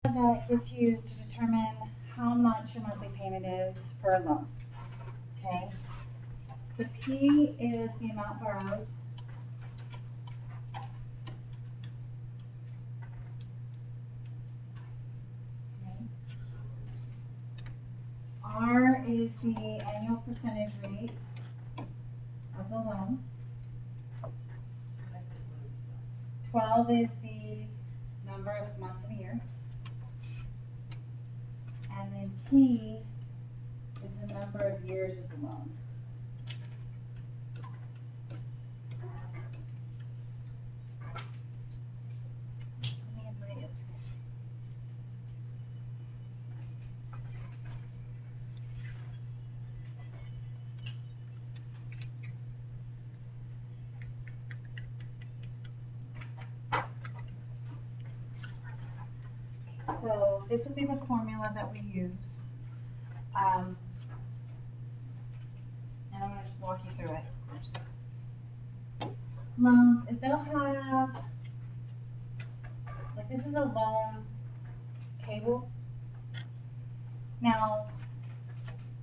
that gets used to determine how much your monthly payment is for a loan. Okay? The P is the amount borrowed. Okay. R is the annual percentage rate of the loan. 12 is the number of months in a year. And then T is the number of years of the loan. So this will be the formula that we use. And I'm going to walk you through it first. Loans is they'll have, like this is a loan table. Now,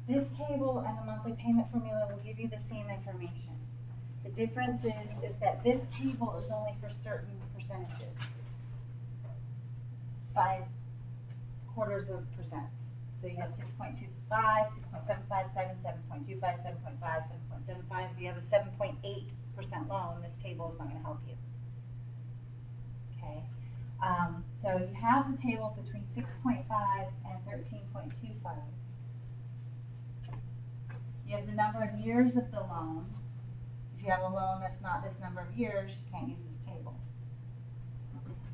this table and the monthly payment formula will give you the same information. The difference is that this table is only for certain percentages. 5 quarters of percents. So you have 6.25, 6.757, 7.25, 7.5, 7.75. If you have a 7.8% loan, this table is not going to help you. Okay. So you have the table between 6.5 and 13.25. You have the number of years of the loan. If you have a loan that's not this number of years, you can't use this table.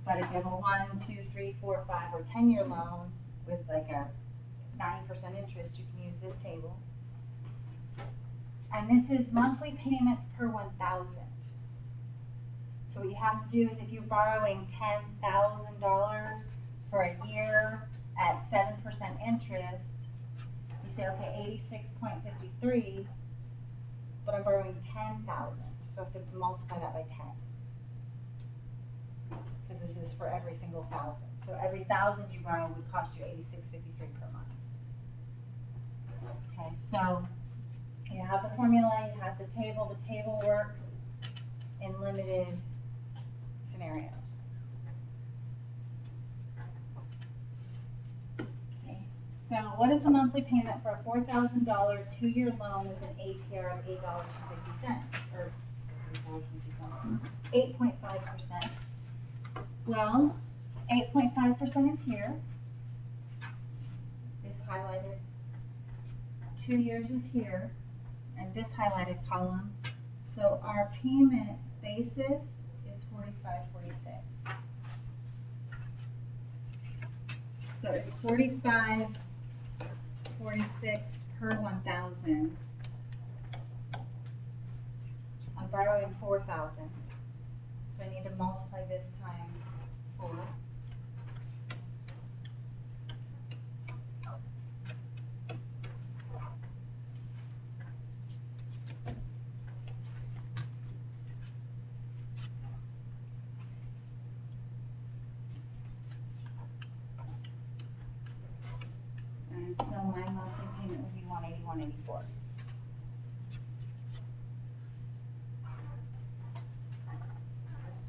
But if you have a 1, 2, 3, 4, 5, or 10-year loan with like a 9% interest, you can use this table. And this is monthly payments per 1,000. So what you have to do is if you're borrowing $10,000 for a year at 7% interest, you say, okay, 86.53, but I'm borrowing 10,000. So I have to multiply that by 10. Because this is for every single 1,000. So every 1,000 you borrow would cost you $86.53 per month. Okay, so you have the formula, you have the table. The table works in limited scenarios. Okay, so what is the monthly payment for a $4,000 2-year loan with an APR of $8.50 or 8.5%? Well, 8.5% is here. This highlighted. 2 years is here, and this highlighted column. So our payment basis is $45.46. So it's $45.46 per 1,000. I'm borrowing 4,000, so I need to multiply this times 4. And so my monthly payment would be $181.84.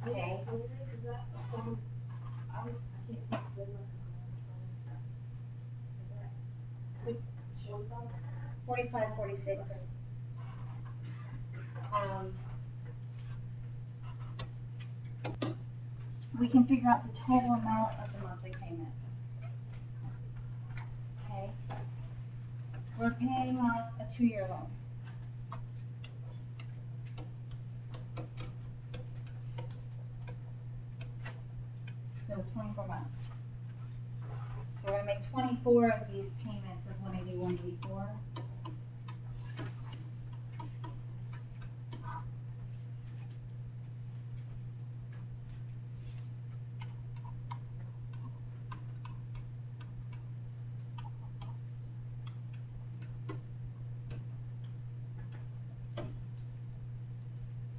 Okay. 45.46. We can figure out the total amount of the monthly payments. Okay. We're paying off a 2-year loan. So 24 months. So we're going to make 24 of these payments of $181.84.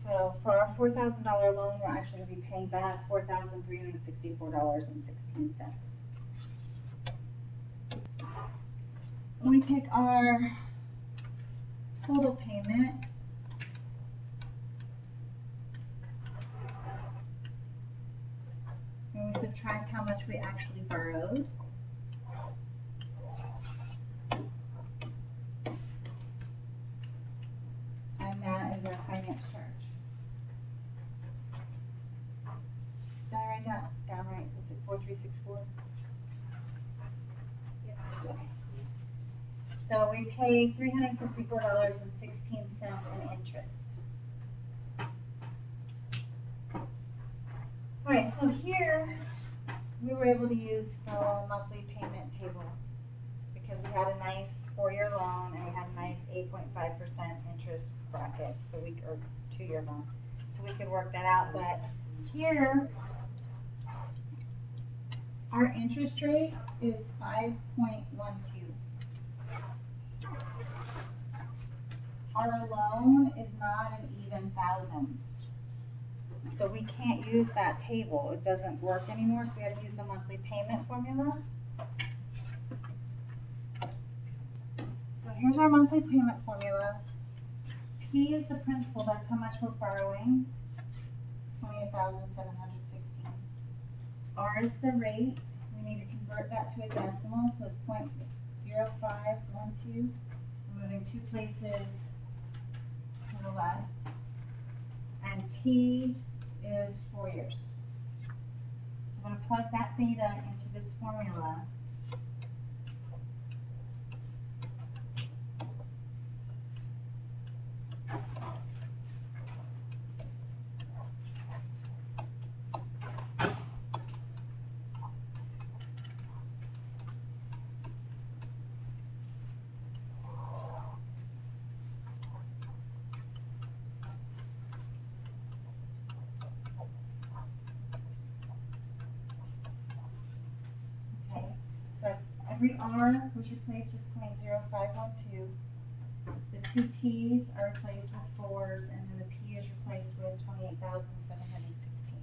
So for our $4,000 loan, we're actually going to be paying back $4,364.16. we take our total payment, and we subtract how much we actually borrowed. And that is our finance charge. Did I write that down right? Was it 4364? Yeah. So we pay $364.16 in interest. All right, so here we were able to use the monthly payment table because we had a nice 4-year loan and we had a nice 8.5% interest bracket, so we or 2-year loan, so we could work that out. But here, our interest rate is 5.12. Our loan is not an even thousands. So we can't use that table. It doesn't work anymore, so we have to use the monthly payment formula. So here's our monthly payment formula. P is the principal, that's how much we're borrowing, $28,716. R is the rate. We need to convert that to a decimal, so it's 0.0512. We're moving 2 places to the left. And T is 4 years. So I'm going to plug that data into this formula. Every R was replaced with 0.0512. The 2 T's are replaced with 4s, and then the P is replaced with 28,716.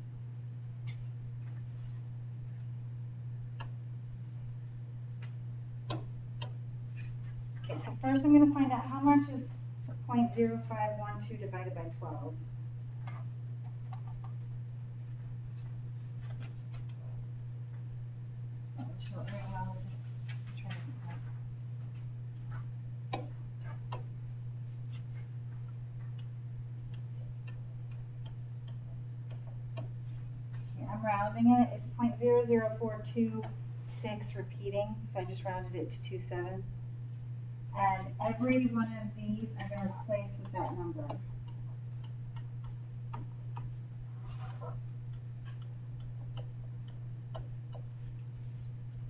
Okay, so first I'm going to find out how much is 0.0512 divided by 12. So I'll show it very well. I'm rounding it. It's 0.00426 repeating, so I just rounded it to 27. And every one of these I'm going to replace with that number.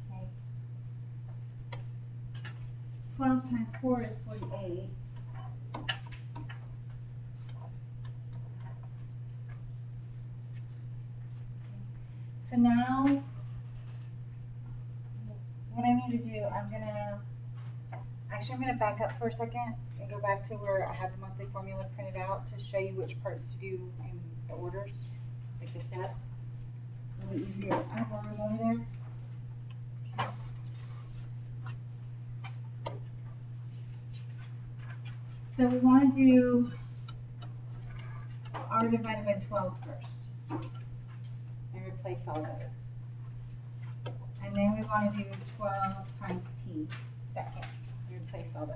Okay. 12 times 4 is 48. So now, what I need to do, I'm going to back up for a second and go back to where I have the monthly formula printed out to show you which parts to do in the orders, like the steps. A little easier. I have a room over there. So we want to do R divided by 12 first and replace all those. And then we want to do 12 times T second and replace all those.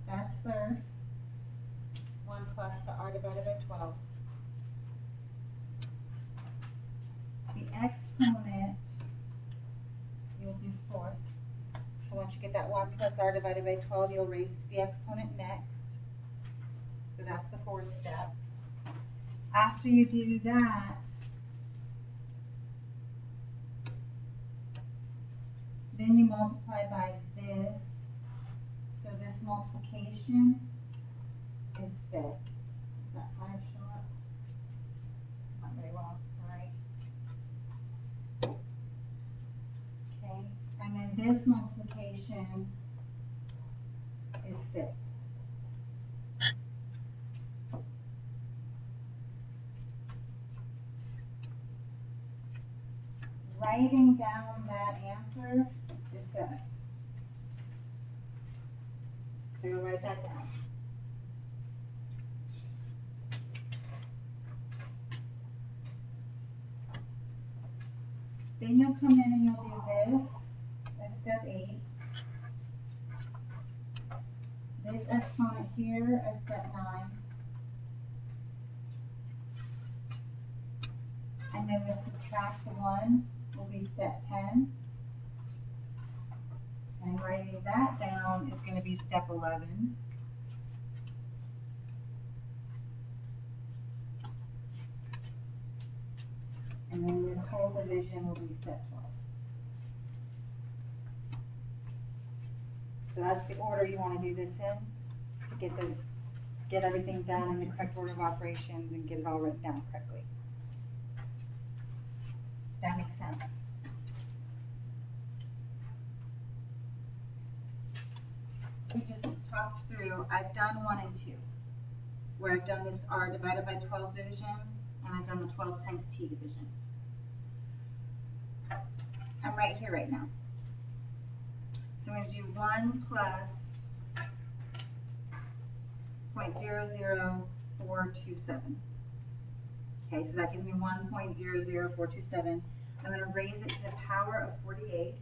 That's third. 1 plus the R divided by 12. The exponent, you'll do fourth. So once you get that 1 plus R divided by 12, you'll raise the exponent next. So that's the fourth step. After you do that, then you multiply by this. So this multiplication is fifth. Does that 5 show up? Not very well, sorry. Okay, and then this multiplication is 6. writing down that answer is 7. So you'll write that down. Then you'll come in and you'll do this as step 8. This exponent here as step 9. And then we'll subtract the 1 will be step 10. And writing that down is going to be step 11. And then this whole division will be step 12. So that's the order you want to do this in to get everything done in the correct order of operations and get it all written down correctly. That makes sense. We just talked through, I've done 1 and 2, where I've done this R divided by 12 division, and I've done the 12 times T division. I'm right here right now. So I'm going to do 1 plus 0.00427. Okay, so that gives me 1.00427. I'm going to raise it to the power of 48.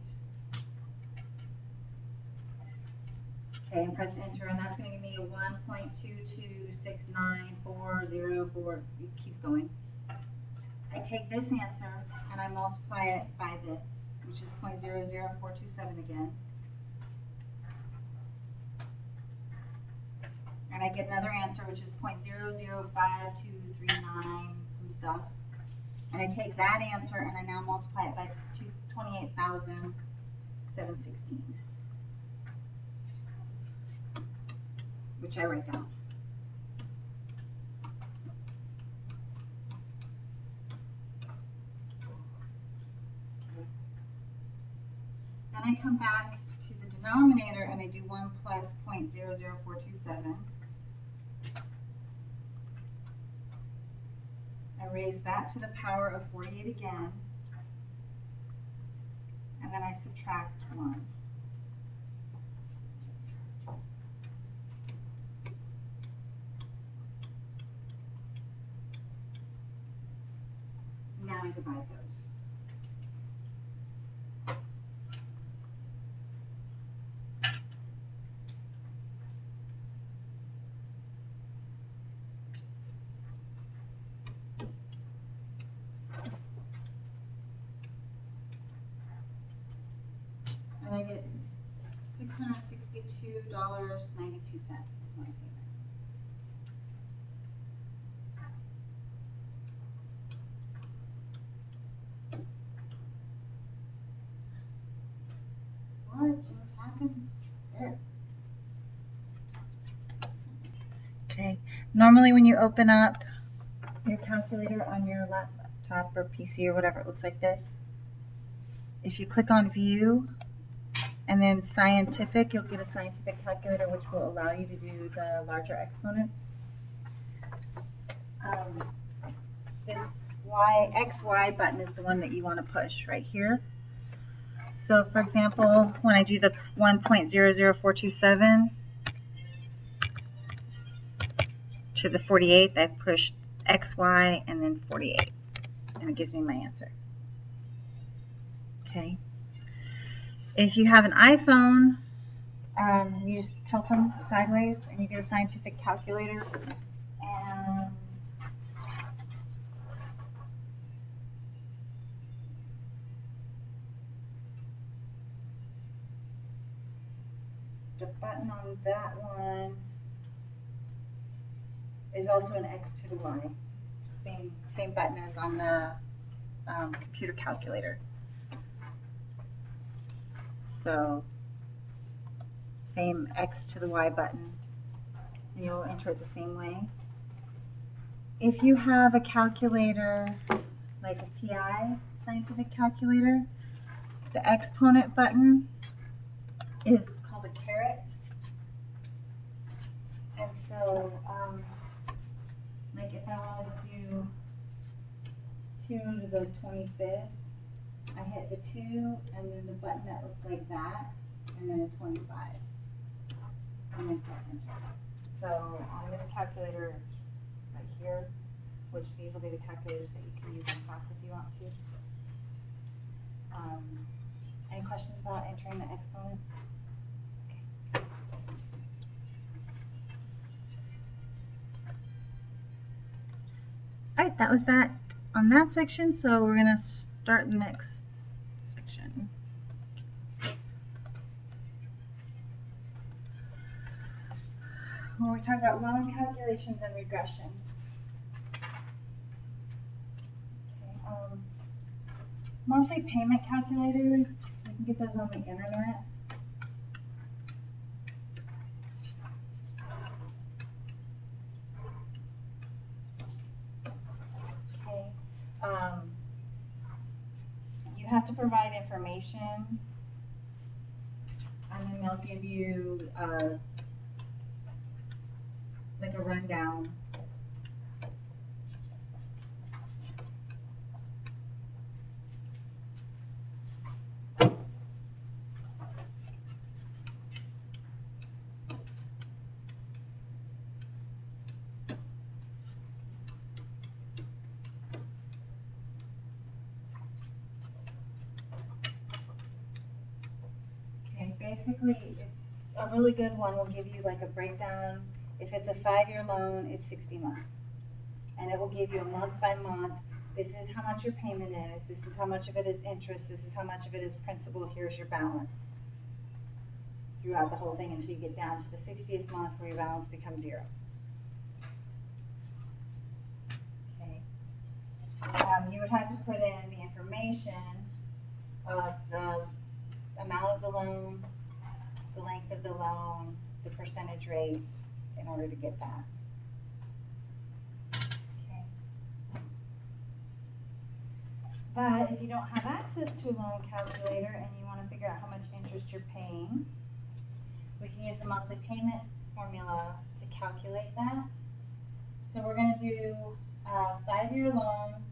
Okay, and press enter, and that's going to give me a 1.2269404. It keeps going. I take this answer and I multiply it by this, which is 0.00427 again. And I get another answer, which is 0.005239, some stuff. And I take that answer and I now multiply it by 28,716, which I write down. Okay. Then I come back to the denominator and I do 1 plus 0.00427. I raise that to the power of 48 again, and then I subtract 1. Now I divide those. And I get $662.92 is my payment. What just happened there? Okay, normally when you open up your calculator on your laptop or PC or whatever, it looks like this. If you click on view and then scientific, you'll get a scientific calculator which will allow you to do the larger exponents. This XY button is the one that you want to push right here. So for example, when I do the 1.00427 to the 48, I push XY and then 48, and it gives me my answer. Okay. If you have an iPhone, you just tilt them sideways and you get a scientific calculator. And the button on that one is also an X to the Y. Same button as on the computer calculator. So same X to the Y button, and you'll enter it the same way. If you have a calculator like a TI scientific calculator, the exponent button is called a caret. And so like if I wanted to do 2 to the 25th, I hit the 2 and then the button that looks like that, and then a 25. And then press enter. So on this calculator, it's right here, which these will be the calculators that you can use in class if you want to. Any questions about entering the exponents? Okay. All right, that was that on that section. So we're gonna start the next section. When we talk about loan calculations and regressions. Okay, monthly payment calculators, you can get those on the internet. Okay, you have to provide information, and then they'll give you like a rundown. Okay, basically, a really good one will give you like a breakdown. If it's a 5-year loan, it's 60 months. And it will give you a month by month. This is how much your payment is. This is how much of it is interest. This is how much of it is principal. Here's your balance. Throughout the whole thing until you get down to the 60th month where your balance becomes 0. Okay. You would have to put in the information of the amount of the loan, the length of the loan, the percentage rate in order to get that. Okay. But if you don't have access to a loan calculator and you want to figure out how much interest you're paying, we can use the monthly payment formula to calculate that. So we're going to do a 5-year loan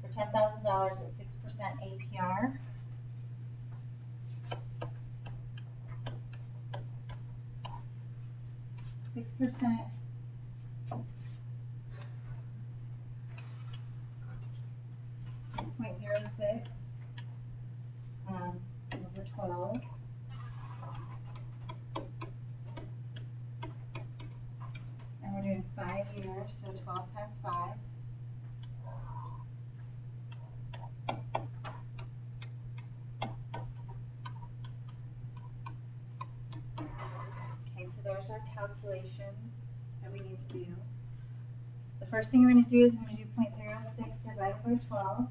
for $10,000 at 6% APR. $6 6.06 over 12. And we're doing 5 years, so 12 times 5. Okay, so there's our calculation that we need to do. The first thing we're going to do is we're going to do 0.06 divided by 12.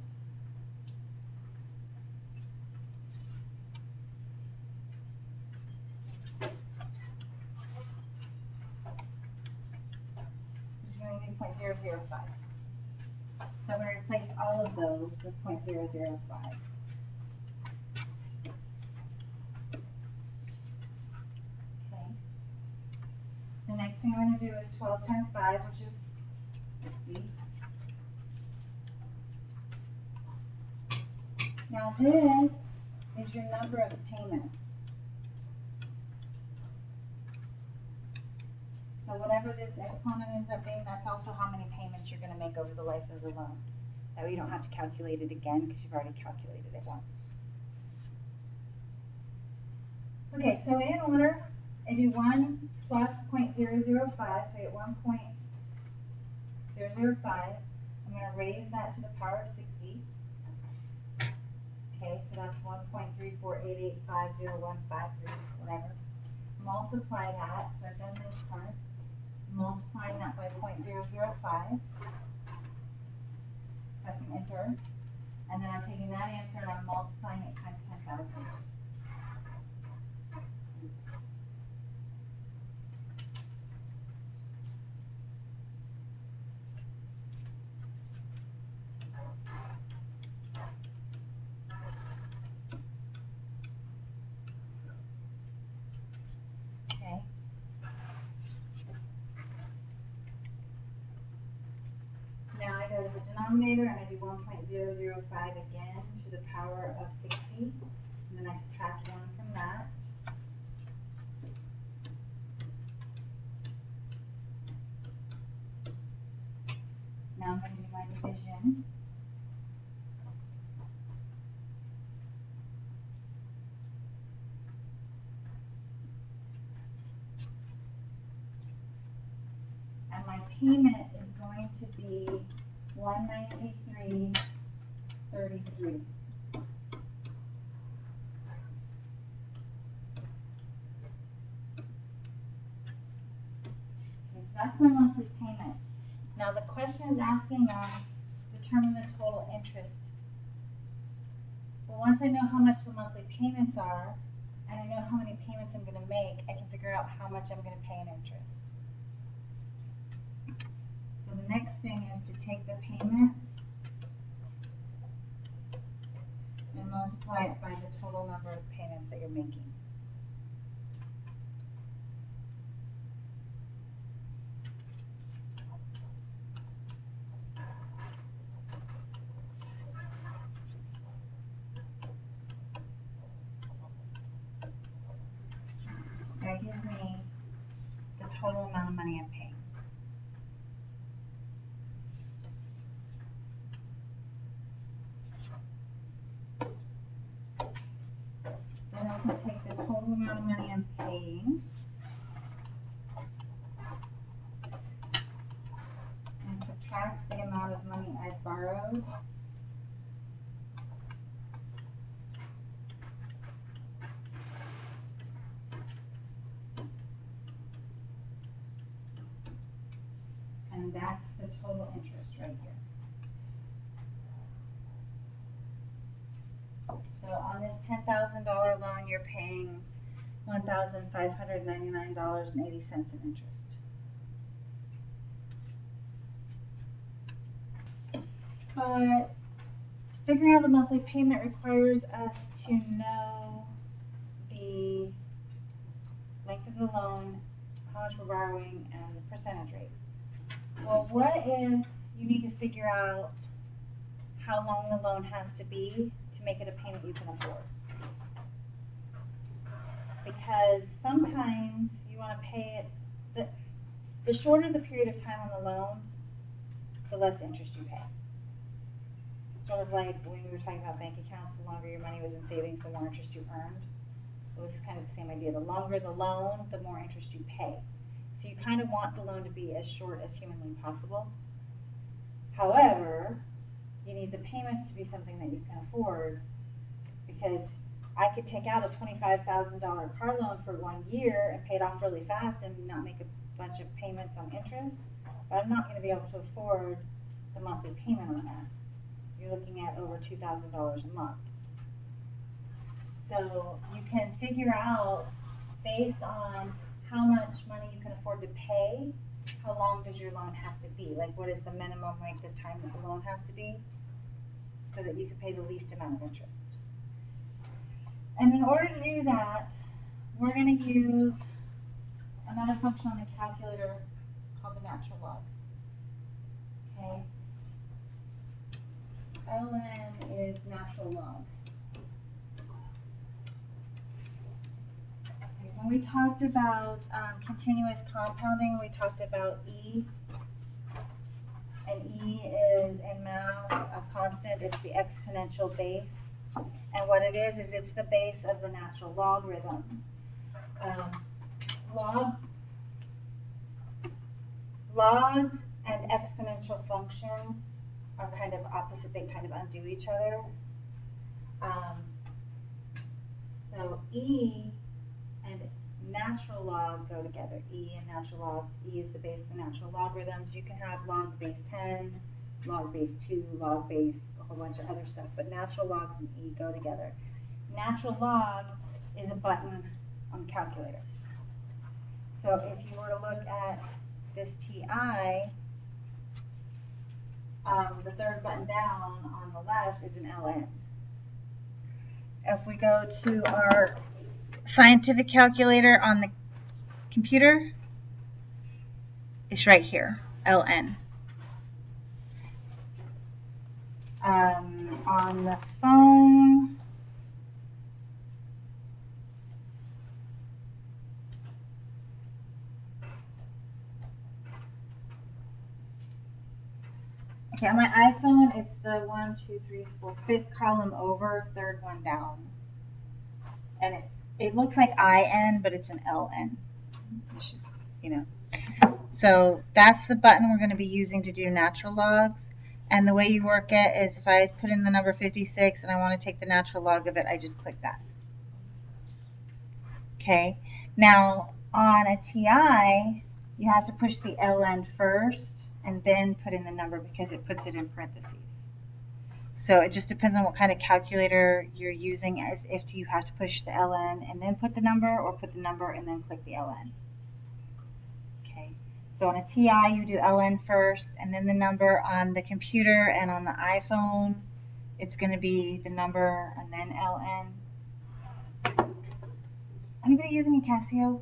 We're going to do 0.005. So I'm going to replace all of those with 0.005. Okay. The next thing I'm going to do is 12 times 5, which is 60. Now this is your number of payments. So whatever this exponent ends up being, that's also how many payments you're going to make over the life of the loan. That way you don't have to calculate it again because you've already calculated it once. Okay, so in order, I do 1 plus 0.005, so I get 1.005. I'm going to raise that to the power of 60. Okay, so that's 1.348850153, whatever. Multiply that, so I've done this part. Multiplying that by 0.005. Pressing enter. And then I'm taking that answer and I'm multiplying it times 10,000. Okay. Now I go to the denominator. denominator and I do 1.005 again to the power of 60, and then I subtract 1 from that. Now I'm going to do my division. And my payment is going to be $193.33. Okay, so that's my monthly payment. Now the question is asking us, determine the total interest. Well, once I know how much the monthly payments are, and I know how many payments I'm going to make, I can figure out how much I'm going to pay in interest. So the next thing is to take the payments and multiply it by the total number of payments that you're making. That gives me the total amount of money I'm paying. Then I can take the total amount of money I'm paying and subtract the amount of money I've borrowed. And that's the total interest right here. So on this $10,000 loan, you're paying $1,599.80 in interest. But figuring out the monthly payment requires us to know the length of the loan, how much we're borrowing, and the percentage rate. Well, what if you need to figure out how long the loan has to be to make it a payment you can afford? Because sometimes you want to pay it, the shorter the period of time on the loan, the less interest you pay. Sort of like when we were talking about bank accounts, the longer your money was in savings, the more interest you earned. Well, this is kind of the same idea. The longer the loan, the more interest you pay. So you kind of want the loan to be as short as humanly possible. However, you need the payments to be something that you can afford, because I could take out a $25,000 car loan for 1 year and pay it off really fast and not make a bunch of payments on interest, but I'm not going to be able to afford the monthly payment on that. You're looking at over $2,000 a month. So you can figure out, based on how much money you can afford to pay, how long does your loan have to be? Like, what is the minimum length of time that the loan has to be, so that you can pay the least amount of interest. And in order to do that, we're going to use another function on the calculator called the natural log. Okay. ln is natural log. Okay, when we talked about continuous compounding, we talked about E. And E is in math a constant. It's the exponential base. And what it is it's the base of the natural logarithms. Logs and exponential functions are kind of opposite. They kind of undo each other. So E and natural log go together. E and natural log. E is the base of the natural logarithms. You can have log base 10, log base 2, log base, a whole bunch of other stuff, but natural logs and E go together. Natural log is a button on the calculator. So if you were to look at this TI, the third button down on the left is an LN. If we go to our scientific calculator on the computer, it's right here, LN. On the phone, okay, on my iPhone, it's the 1, 2, 3, 4, 5th column over, 3rd one down. And it looks like IN, but it's an LN. It's just, you know. So that's the button we're going to be using to do natural logs. And the way you work it is if I put in the number 56 and I want to take the natural log of it, I just click that. Okay. Now on a TI, you have to push the LN first and then put in the number because it puts it in parentheses. So it just depends on what kind of calculator you're using, as if you have to push the LN and then put the number, or put the number and then click the LN. Okay. So on a TI, you do LN first and then the number. On the computer and on the iPhone, it's going to be the number and then LN. Anybody using a Casio?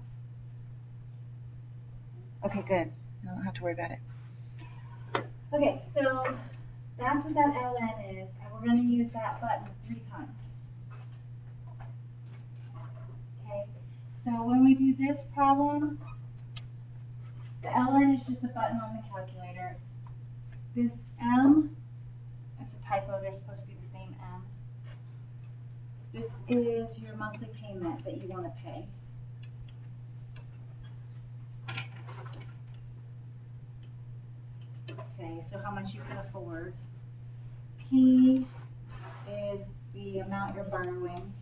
Okay, good. I don't have to worry about it. Okay, so that's what that LN is, and we're going to use that button 3 times. Okay, so when we do this problem, the LN is just a button on the calculator. This M, that's a typo, they're supposed to be the same M. This is your monthly payment that you want to pay. Okay, so how much you can afford. P is the amount you're borrowing.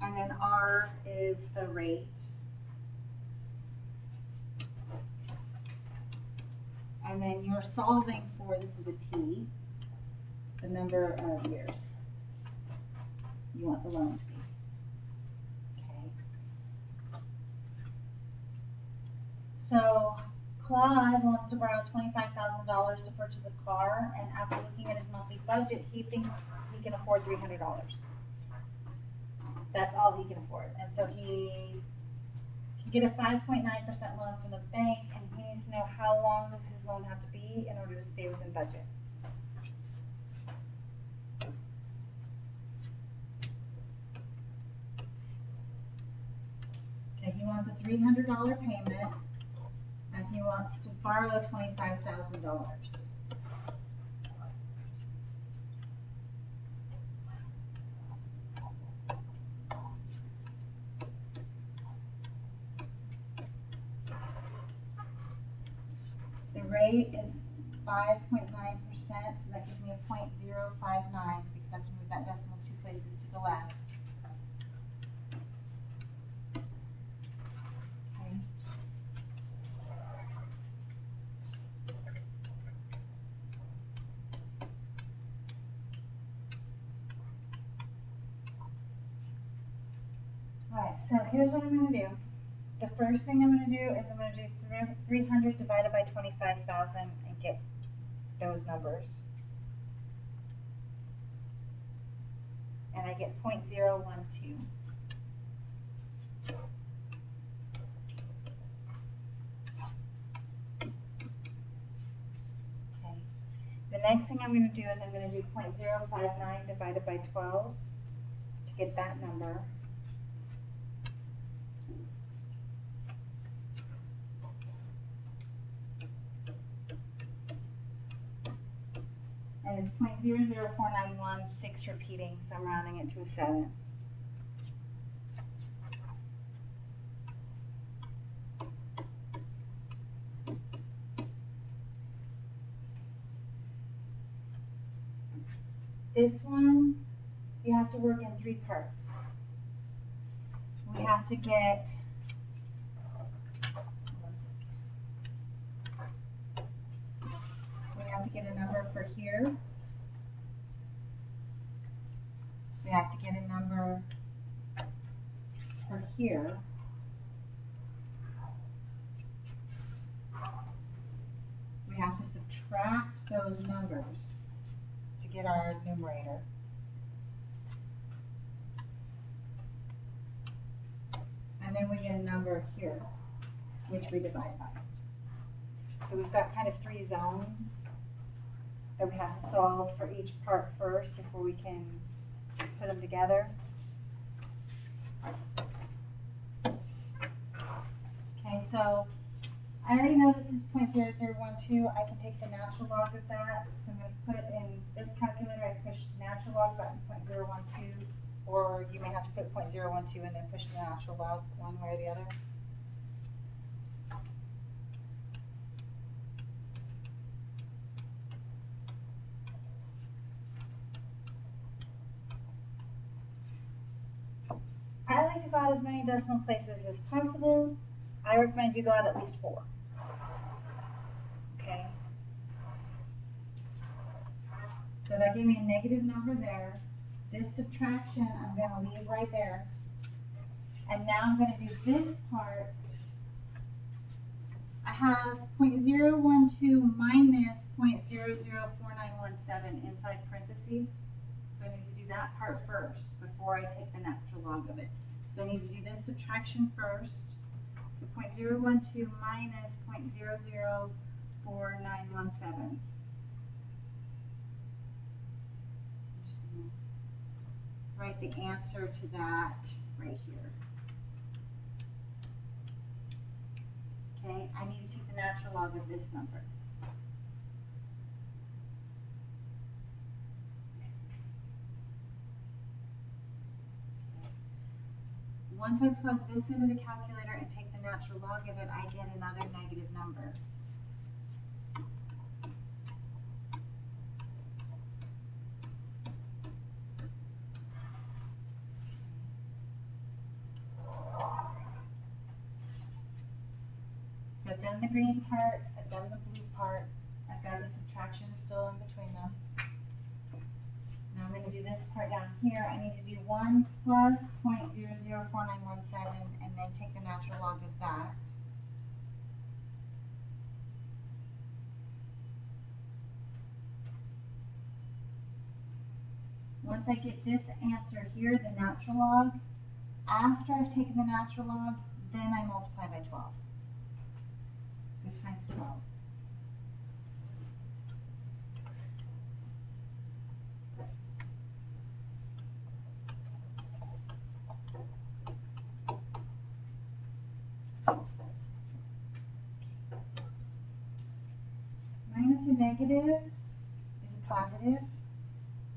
And then R is the rate. And then you're solving for, this is a T, the number of years you want the loan to be. Okay. So Claude wants to borrow $25,000 to purchase a car, and after looking at his monthly budget, he thinks he can afford $300. That's all he can afford. And so he can get a 5.9% loan from the bank, and he needs to know how long does his loan have to be in order to stay within budget. Okay, he wants a $300 payment, and he wants to borrow $25,000. The rate is 5.9%, so that gives me a 0.059, because I have to move that decimal 2 places to the left. Okay. Alright, so here's what I'm going to do. The first thing I'm going to do is I'm going to do 300 divided by 25,000 and get those numbers. And I get 0.012. Okay. The next thing I'm going to do is I'm going to do 0.059 divided by 12 to get that number. And it's 0.00491, 6 repeating, so I'm rounding it to a 7. This one, you have to work in 3 parts. We have to get, a number for here. We have to get a number for here. We have to subtract those numbers to get our numerator. And then we get a number here, which we divide by. So we've got kind of 3 zones that we have to solve for each part first before we can put them together. Okay, so I already know this is 0.0012. I can take the natural log of that. So I'm going to put in this calculator, I push natural log button 0.012, or you may have to put 0.012 and then push the natural log one way or the other. I like to go out as many decimal places as possible. I recommend you go out at least 4. Okay. So that gave me a negative number there. This subtraction I'm going to leave right there. And now I'm going to do this part. I have 0.012 minus 0.004917 inside parentheses. So I need to do that part first before I take the natural log of it. So I need to do this subtraction first. So 0.012 minus 0.004917. Write the answer to that right here. Okay, I need to take the natural log of this number. Once I plug this into the calculator and take the natural log of it, I get another negative number. So I've done the green part, I've done the blue part, I've got the subtraction still in between them. Now I'm going to do this part down here. I need to do 1 plus 0.004917 and then take the natural log of that. Once I get this answer here, the natural log, after I've taken the natural log, then I multiply by 12. So times 12. Minus a negative is a positive.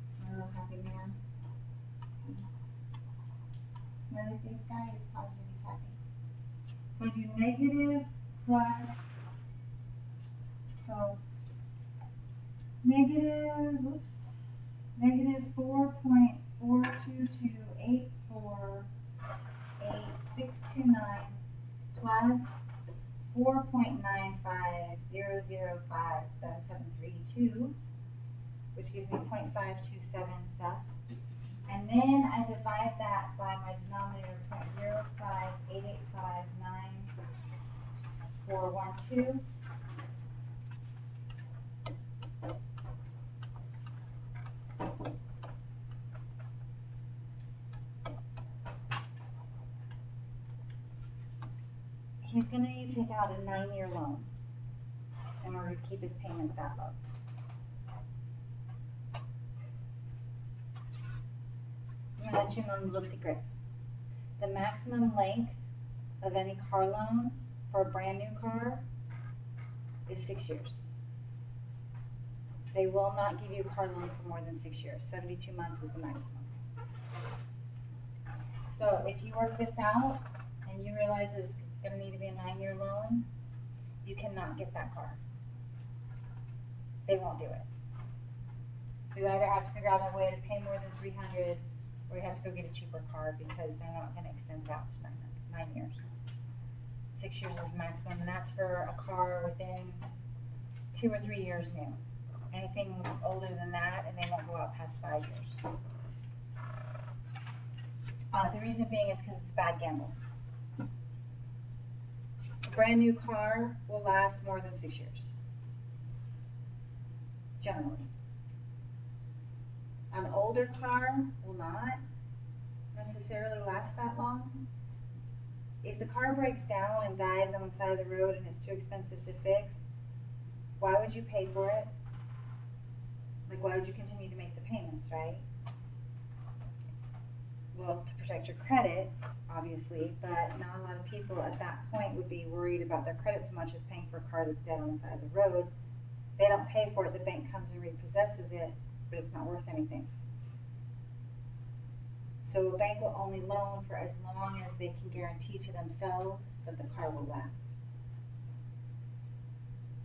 It's my little happy man. See? Smiley face guy is positive, he's happy. So I do negative plus, so negative 4.422848629 plus 4.950057732, which gives me 0.527 stuff. And then I divide that by my denominator 0.058859412. He's going to need to take out a 9-year loan in order to keep his payment that low. I'm going to let you know a little secret. The maximum length of any car loan for a brand new car is 6 years. They will not give you a car loan for more than 6 years. 72 months is the maximum. So if you work this out and you realize it's going to need to be a 9-year loan, you cannot get that car. They won't do it. So you either have to figure out a way to pay more than $300, or you have to go get a cheaper car because they're not going to extend it out to 9 years. 6 years is maximum, and that's for a car within 2 or 3 years new. Anything older than that, and they won't go out past 5 years. The reason being is because it's a bad gamble. A brand new car will last more than 6 years, generally. An older car will not necessarily last that long. If the car breaks down and dies on the side of the road and it's too expensive to fix, would you pay for it? Like, why would you continue to make the payments, right? Well, to protect your credit, obviously, but not a lot of people at that point would be worried about their credit so much as paying for a car that's dead on the side of the road. They don't pay for it, the bank comes and repossesses it, but it's not worth anything. So a bank will only loan for as long as they can guarantee to themselves that the car will last.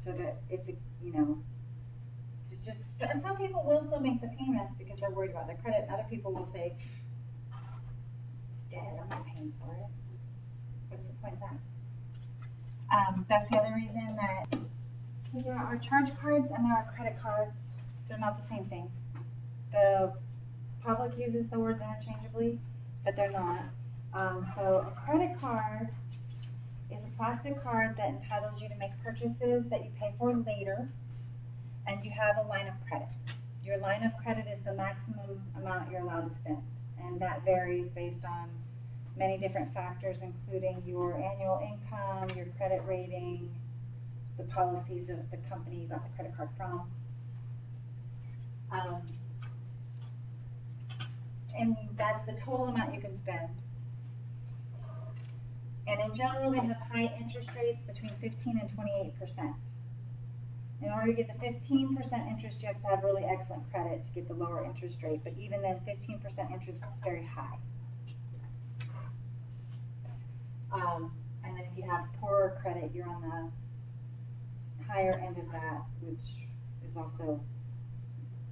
So that it's, it's just, and some people will still make the payments because they're worried about their credit, and other people will say, it's dead, I'm not paying for it. What's the point of that? That's the other reason that there are charge cards and there are credit cards. They're not the same thing. The public uses the words interchangeably, but they're not. So a credit card is a plastic card that entitles you to make purchases that you pay for later, and you have a line of credit. Your line of credit is the maximum amount you're allowed to spend, and that varies based on many different factors, including your annual income, your credit rating, the policies of the company you got the credit card from. And that's the total amount you can spend. And in general, they have high interest rates between 15 and 28%. In order to get the 15% interest, you have to have really excellent credit to get the lower interest rate, but even then, 15% interest is very high. And then if you have poorer credit, you're on the higher end of that, which is also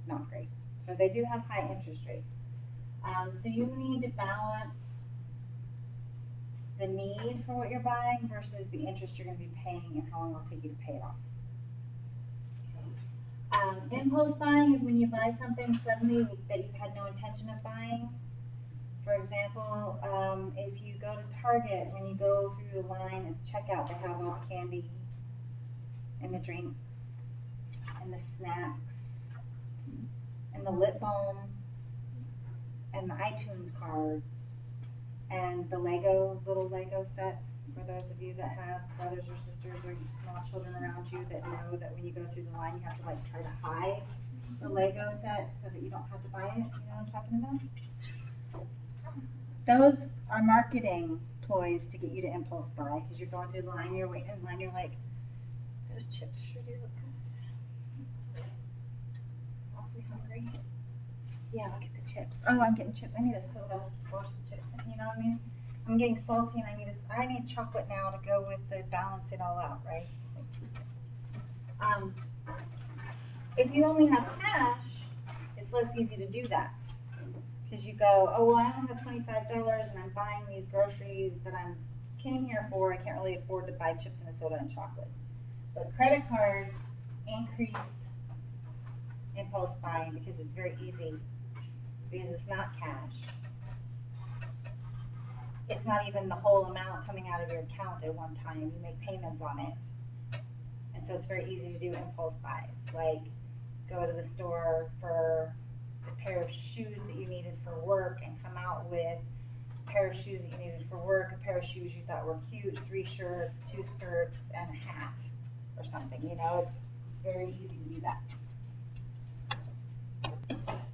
not great. So they do have high interest rates. So you need to balance the need for what you're buying versus the interest you're going to be paying and how long it'll take you to pay it off. Impulse buying is when you buy something suddenly that you had no intention of buying. For example, if you go to Target, when you go through the line at checkout, they have all the candy and the drinks and the snacks and the lip balm and the iTunes cards and the little Lego sets for those of you that have brothers or sisters or small children around you that know that when you go through the line, you have to like try to hide the Lego set so that you don't have to buy it. You know what I'm talking about? Those are marketing ploys to get you to impulse buy because you're going through the line, you're waiting in line, you're like, those chips sure do look good. Awfully hungry. Yeah, I'll get the chips. Oh, I'm getting chips. I need a soda to wash the chips in, you know what I mean? I'm getting salty and I need chocolate now to go with the balance it all out, right? If you only have cash, it's less easy to do that. Because you go, oh, well, I only have $25 and I'm buying these groceries that I came here for. I can't really afford to buy chips and a soda and chocolate. But credit cards increased impulse buying because it's very easy. Because it's not cash. It's not even the whole amount coming out of your account at one time. You make payments on it. And so it's very easy to do impulse buys. Like go to the store for a pair of shoes that you needed for work and come out with a pair of shoes that you needed for work, a pair of shoes you thought were cute, 3 shirts, 2 skirts, and a hat or something. You know, it's very easy to do that.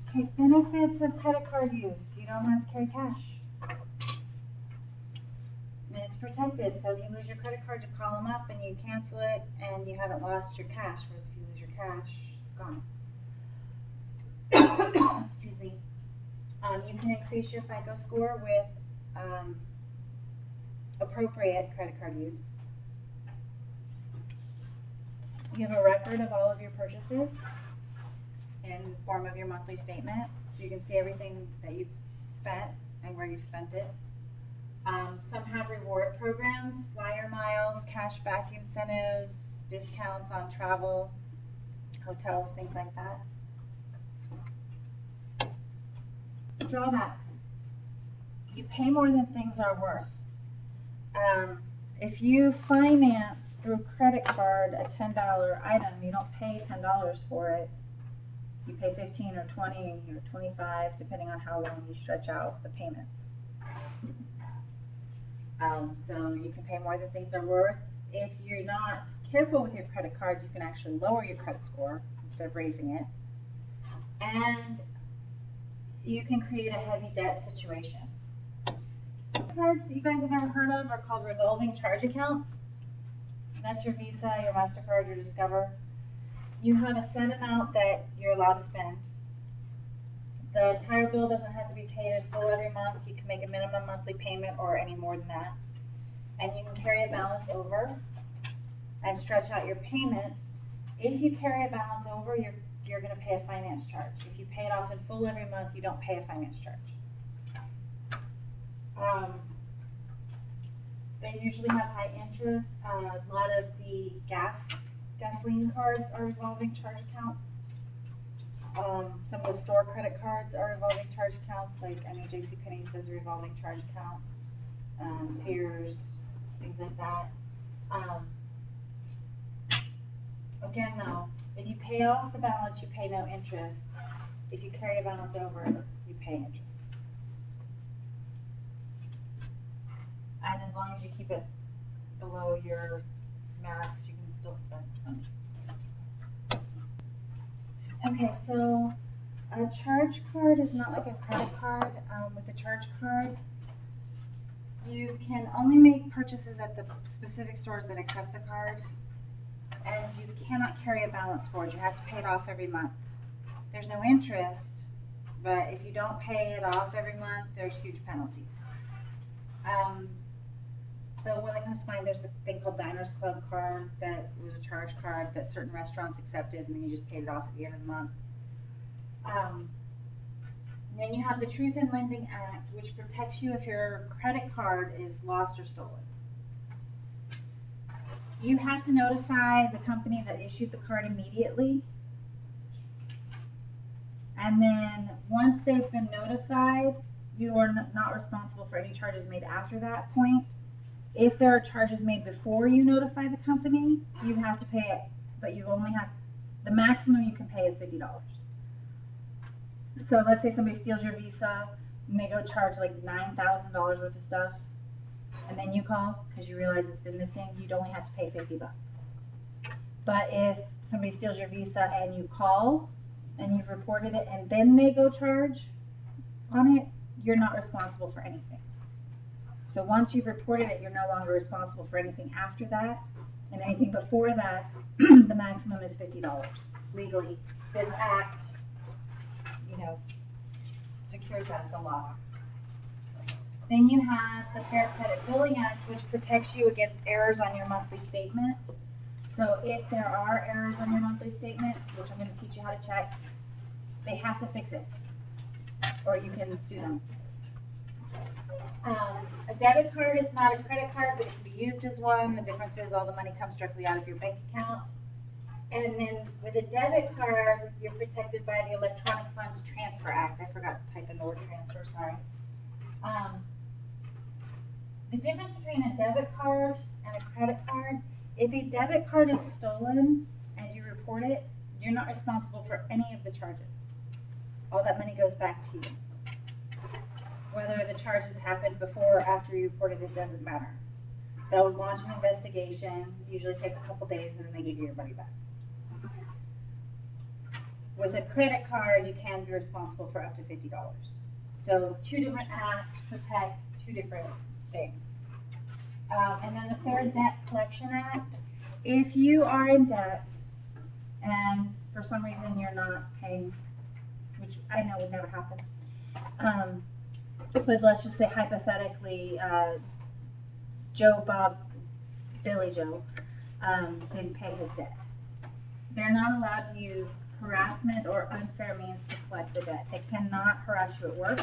Okay, benefits of credit card use. You don't have to carry cash. And it's protected, so if you lose your credit card, you call them up and you cancel it and you haven't lost your cash, whereas if you lose your cash, it's gone. Excuse me. You can increase your FICO score with appropriate credit card use. You have a record of all of your purchases in the form of your monthly statement, so you can see everything that you've spent and where you've spent it. Some have reward programs, flyer miles, cashback incentives, discounts on travel, hotels, things like that. Drawbacks. You pay more than things are worth. If you finance through credit card a $10 item, you don't pay $10 for it. You pay 15 or 20 or 25, depending on how long you stretch out the payments. So you can pay more than things are worth. if you're not careful with your credit card, you can actually lower your credit score instead of raising it. And you can create a heavy debt situation. Cards that you guys have ever heard of are called revolving charge accounts. That's your Visa, your MasterCard, your Discover. You have a set amount that you're allowed to spend. The entire bill doesn't have to be paid in full every month. You can make a minimum monthly payment or any more than that. And you can carry a balance over and stretch out your payments. If you carry a balance over, you're going to pay a finance charge. If you pay it off in full every month, you don't pay a finance charge. They usually have high interest. A lot of the gasoline cards are revolving charge accounts. Some of the store credit cards are revolving charge accounts, like I know JCPenney says a revolving charge account, Sears, things like that. Again though, if you pay off the balance, you pay no interest. If you carry a balance over, you pay interest. And as long as you keep it below your max, you can still spend money. Okay, so a charge card is not like a credit card. With a charge card, you can only make purchases at the specific stores that accept the card, and you cannot carry a balance for it. You have to pay it off every month. There's no interest, but if you don't pay it off every month, there's huge penalties. The one that comes to mind, there's a thing called Diners Club card that was a charge card that certain restaurants accepted, and then you just paid it off at the end of the month. Then you have the Truth in Lending Act, which protects you if your credit card is lost or stolen. You have to notify the company that issued the card immediately. And then once they've been notified, you are not responsible for any charges made after that point. If there are charges made before you notify the company, you have to pay it, but you only have, the maximum you can pay is $50. So let's say somebody steals your Visa and they go charge like $9,000 worth of stuff, and then you call because you realize it's been missing, you'd only have to pay $50. But if somebody steals your Visa and you call and you've reported it and then they go charge on it, you're not responsible for anything. So once you've reported it, you're no longer responsible for anything after that, and anything before that, the maximum is $50 legally. This act, secures that. It's a law. Then you have the Fair Credit Billing Act, which protects you against errors on your monthly statement. So if there are errors on your monthly statement, which I'm going to teach you how to check, they have to fix it, or you can sue them. A debit card is not a credit card, but it can be used as one. The difference is all the money comes directly out of your bank account. And then with a debit card, you're protected by the Electronic Funds Transfer Act. I forgot to type in the word transfer, sorry. The difference between a debit card and a credit card, if a debit card is stolen and you report it, you're not responsible for any of the charges. All that money goes back to you. Whether the charges happened before or after you reported it doesn't matter. They'll launch an investigation, usually takes a couple days, and then they give you your money back. With a credit card, you can be responsible for up to $50. So two different acts protect two different things. And then the Fair Debt Collection Act, if you are in debt and for some reason you're not paying, which I know would never happen, but let's just say hypothetically, Joe, Bob, Billy Joe didn't pay his debt. They're not allowed to use harassment or unfair means to collect the debt. They cannot harass you at work.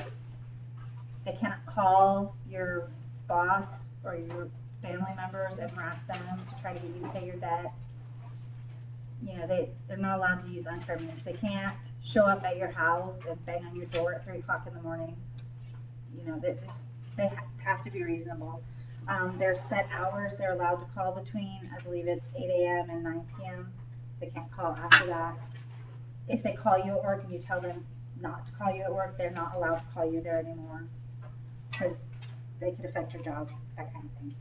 They cannot call your boss or your family members and harass them to try to get you to pay your debt. They're not allowed to use unfair means. They can't show up at your house and bang on your door at 3 o'clock in the morning. They have to be reasonable. There's set hours they're allowed to call between, I believe it's 8 a.m. and 9 p.m. They can't call after that. If they call you at work and you tell them not to call you at work, they're not allowed to call you there anymore because they could affect your job, that kind of thing.